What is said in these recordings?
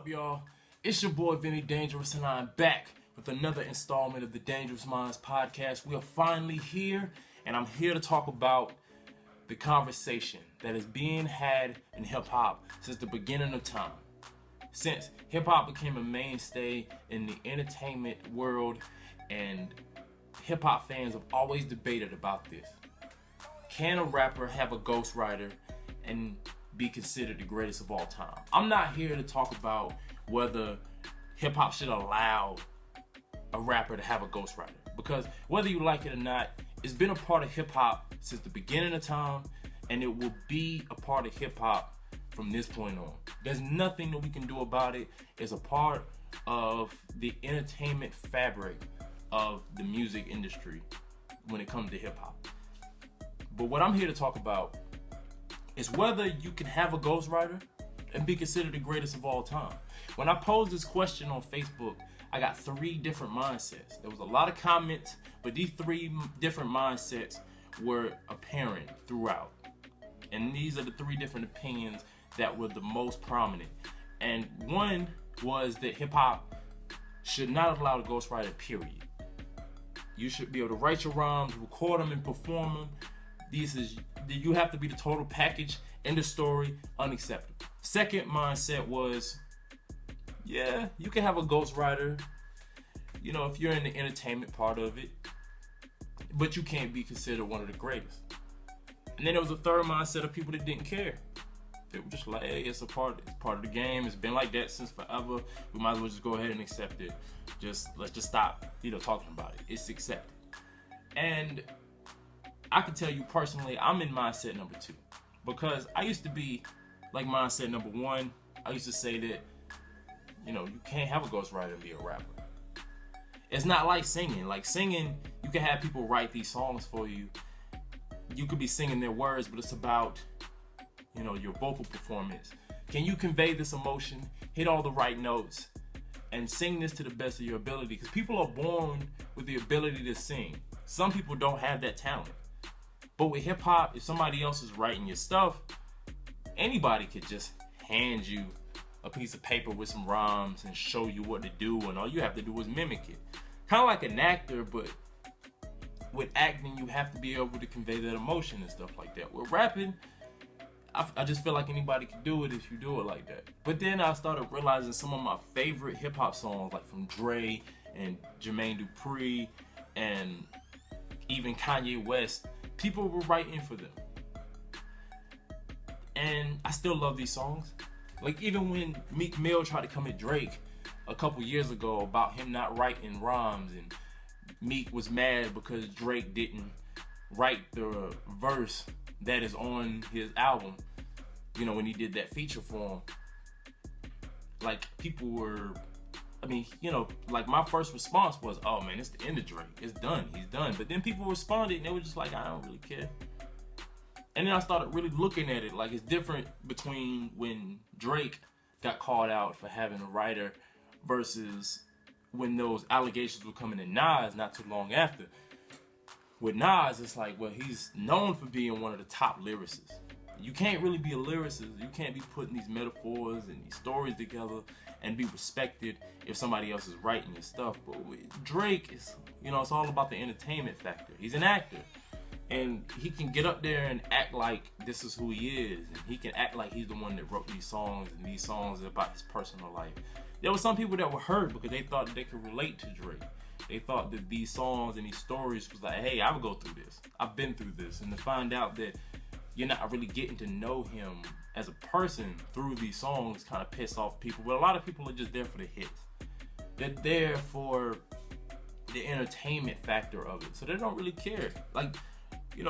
up, y'all? It's your boy Vinnie-Dangerous, and I'm back with another installment of the Dangerous Minds podcast. We are finally here, and I'm here to talk about the conversation that is being had in hip-hop since the beginning of time. Since hip-hop became a mainstay in the entertainment world, and hip-hop fans have always debated about this. Can a rapper have a ghostwriter and be considered the greatest of all time? I'm not here to talk about whether hip-hop should allow a rapper to have a ghostwriter, because whether you like it or not, it's been a part of hip-hop since the beginning of time, and it will be a part of hip-hop from this point on. There's nothing that we can do about it. It's a part of the entertainment fabric of the music industry when it comes to hip-hop. But what I'm here to talk about is whether you can have a ghostwriter and be considered the greatest of all time. When I posed this question on Facebook, I got 3 different mindsets. There was a lot of comments, but these 3 different mindsets were apparent throughout. And these are the 3 different opinions that were the most prominent. And one was that hip-hop should not allow the ghostwriter, period. You should be able to write your rhymes, record them, and perform them. You have to be the total package. End of story. Unacceptable. Second mindset was, yeah, you can have a ghostwriter, if you're in the entertainment part of it, but you can't be considered one of the greatest. And then there was a third mindset of people that didn't care. They were just like, hey, it's part of the game. It's been like that since forever. We might as well just go ahead and accept it. Let's just stop, talking about it. It's accepted. And I can tell you personally, I'm in mindset number 2, because I used to be like mindset number 1. I used to say that, you can't have a ghostwriter and be a rapper. It's not like singing. Like singing, you can have people write these songs for you. You could be singing their words, but it's about, your vocal performance. Can you convey this emotion, hit all the right notes, and sing this to the best of your ability? Because people are born with the ability to sing. Some people don't have that talent. But with hip hop, if somebody else is writing your stuff, anybody could just hand you a piece of paper with some rhymes and show you what to do, and all you have to do is mimic it. Kind of like an actor, but with acting, you have to be able to convey that emotion and stuff like that. With rapping, I just feel like anybody can do it if you do it like that. But then I started realizing some of my favorite hip hop songs, like from Dre and Jermaine Dupri and even Kanye West, people were writing for them. And I still love these songs. Like even when Meek Mill tried to come at Drake a couple years ago about him not writing rhymes, and Meek was mad because Drake didn't write the verse that is on his album, when he did that feature for him. Like people were, like my first response was, oh man, it's the end of Drake. It's done. He's done. But then people responded and they were just like, I don't really care. And then I started really looking at it like it's different between when Drake got called out for having a writer versus when those allegations were coming to Nas not too long after. With Nas, it's like, well, he's known for being one of the top lyricists. You can't really be a lyricist. You can't be putting these metaphors and these stories together and be respected if somebody else is writing your stuff. But with Drake, it's all about the entertainment factor. He's an actor. And he can get up there and act like this is who he is. And he can act like he's the one that wrote these songs, and these songs are about his personal life. There were some people that were hurt because they thought that they could relate to Drake. They thought that these songs and these stories was like, hey, I would go through this. I've been through this. And to find out that you're not really getting to know him as a person through these songs kind of piss off people. But a lot of people are just there for the hits. They're there for the entertainment factor of it. So they don't really care. Like,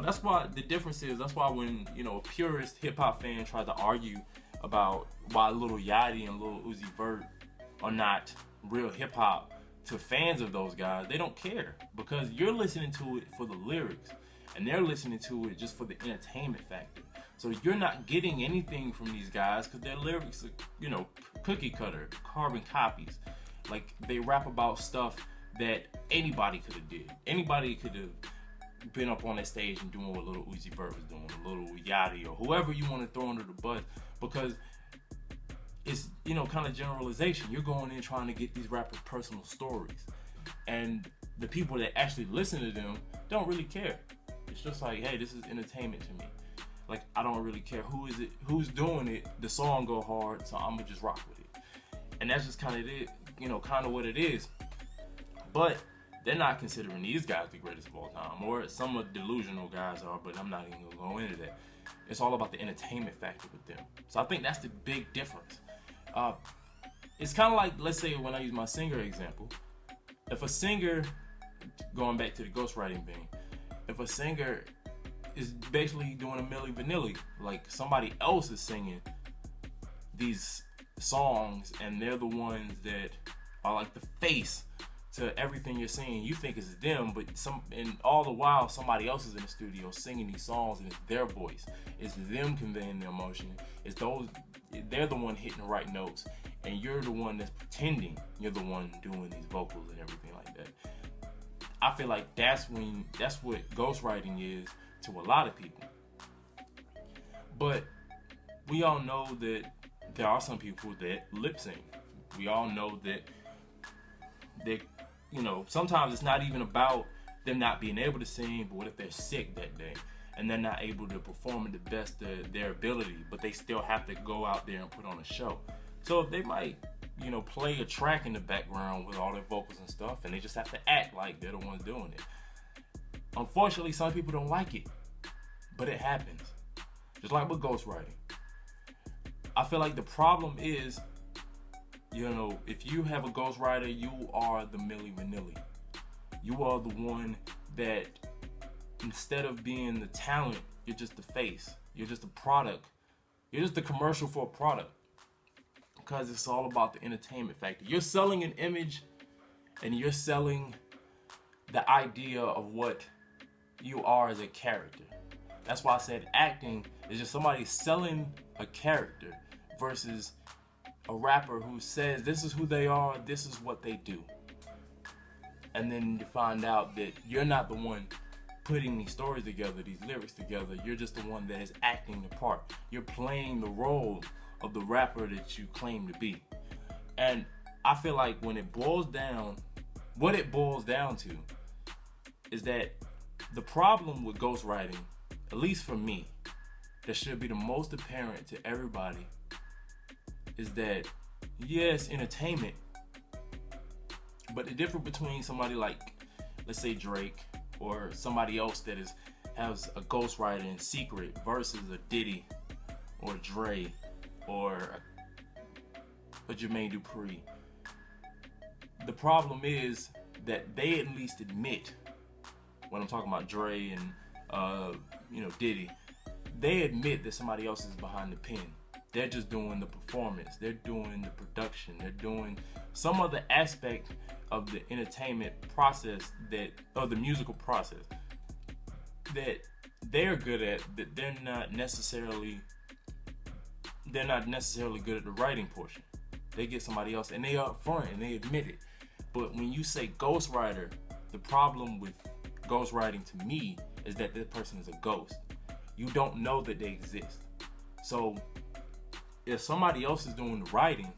that's why the difference is, that's why when, a purist hip-hop fan tried to argue about why Lil Yachty and Lil Uzi Vert are not real hip-hop to fans of those guys, they don't care, because you're listening to it for the lyrics and they're listening to it just for the entertainment factor. So you're not getting anything from these guys because their lyrics are, cookie cutter, carbon copies. Like they rap about stuff that anybody could have did. Anybody could have been up on that stage and doing what Lil Uzi Vert was doing, or Lil Yachty, or whoever you want to throw under the bus, because it's, kind of generalization. You're going in trying to get these rappers' personal stories, and the people that actually listen to them don't really care. It's just like, hey, this is entertainment to me. Like, I don't really care who's doing it. The song go hard, so I'm gonna just rock with it. And that's just kind of it, kind of what it is. But they're not considering these guys the greatest of all time, or some of the delusional guys are, but I'm not even gonna go into that. It's all about the entertainment factor with them. So I think that's the big difference. It's kind of like, let's say when I use my singer example, if a singer, going back to the ghostwriting thing, if a singer is basically doing a Milli Vanilli, like somebody else is singing these songs and they're the ones that are like the face to everything you're singing, you think it's them, but and all the while somebody else is in the studio singing these songs and it's their voice. It's them conveying the emotion. They're the one hitting the right notes, and you're the one that's pretending you're the one doing these vocals and everything like that. I feel like that's what ghostwriting is to a lot of people. But we all know that there are some people that lip sync. We all know that sometimes it's not even about them not being able to sing, but what if they're sick that day and they're not able to perform at the best of their ability, but they still have to go out there and put on a show. So they might, play a track in the background with all their vocals and stuff, and they just have to act like they're the ones doing it. Unfortunately, some people don't like it, but it happens. Just like with ghostwriting. I feel like the problem is, if you have a ghostwriter, you are the Milli Vanilli. You are the one that, instead of being the talent, you're just the face. You're just a product. You're just a commercial for a product. Because it's all about the entertainment factor. You're selling an image, and you're selling the idea of what you are as a character. That's why I said acting is just somebody selling a character versus a rapper who says this is who they are, this is what they do. And then you find out that you're not the one putting these stories together, these lyrics together. You're just the one that is acting the part. You're playing the role of the rapper that you claim to be. And I feel like when it boils down, what it boils down to is that the problem with ghostwriting, at least for me, that should be the most apparent to everybody, is that, yes, entertainment, but the difference between somebody like, let's say Drake, or somebody else that has a ghostwriter in secret versus a Diddy, or Dre, or a Jermaine Dupri. The problem is that they at least admit, when I'm talking about Dre and Diddy, they admit that somebody else is behind the pen. They're just doing the performance. They're doing the production. They're doing some other aspect of the entertainment process, or the musical process, that they're good at, that they're not necessarily good at the writing portion. They get somebody else, and they are upfront and they admit it. But when you say ghostwriter, the problem with ghostwriting to me is that this person is a ghost. You don't know that they exist. So if somebody else is doing the writing,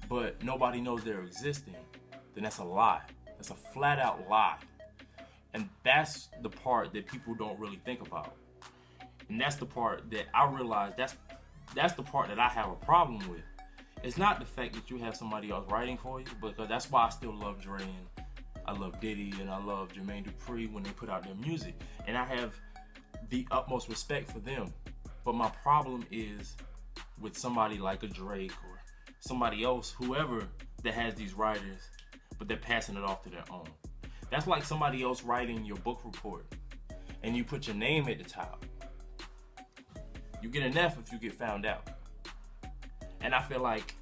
but nobody knows they're existing, then that's a lie. That's a flat out lie. And that's the part that people don't really think about. And that's the part that I realize, that's the part that I have a problem with. It's not the fact that you have somebody else writing for you, because that's why I still love Dre and I love Diddy and I love Jermaine Dupri when they put out their music. And I have the utmost respect for them. But my problem is with somebody like a Drake or somebody else, whoever, that has these writers, but they're passing it off to their own. That's like somebody else writing your book report and you put your name at the top. You get an F if you get found out. And I feel like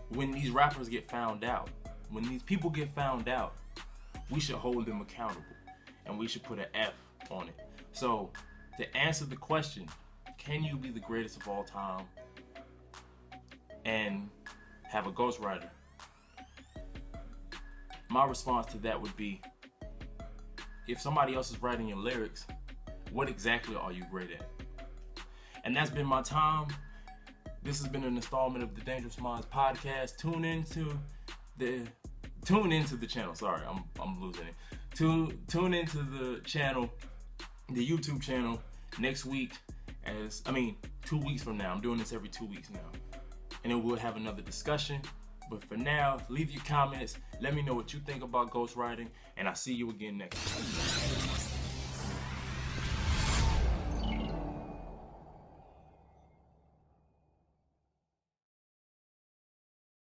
when these rappers get found out, when these people get found out, we should hold them accountable and we should put an F on it. So to answer the question, can you be the greatest of all time and have a ghostwriter? My response to that would be, if somebody else is writing your lyrics, what exactly are you great at? And that's been my time. This has been an installment of the Dangerous Minds podcast. Tune into the channel. Sorry, I'm losing it. Tune into the channel, the YouTube channel next week. 2 weeks from now. I'm doing this every 2 weeks now, and then we'll have another discussion. But for now, leave your comments. Let me know what you think about ghostwriting, and I'll see you again next time.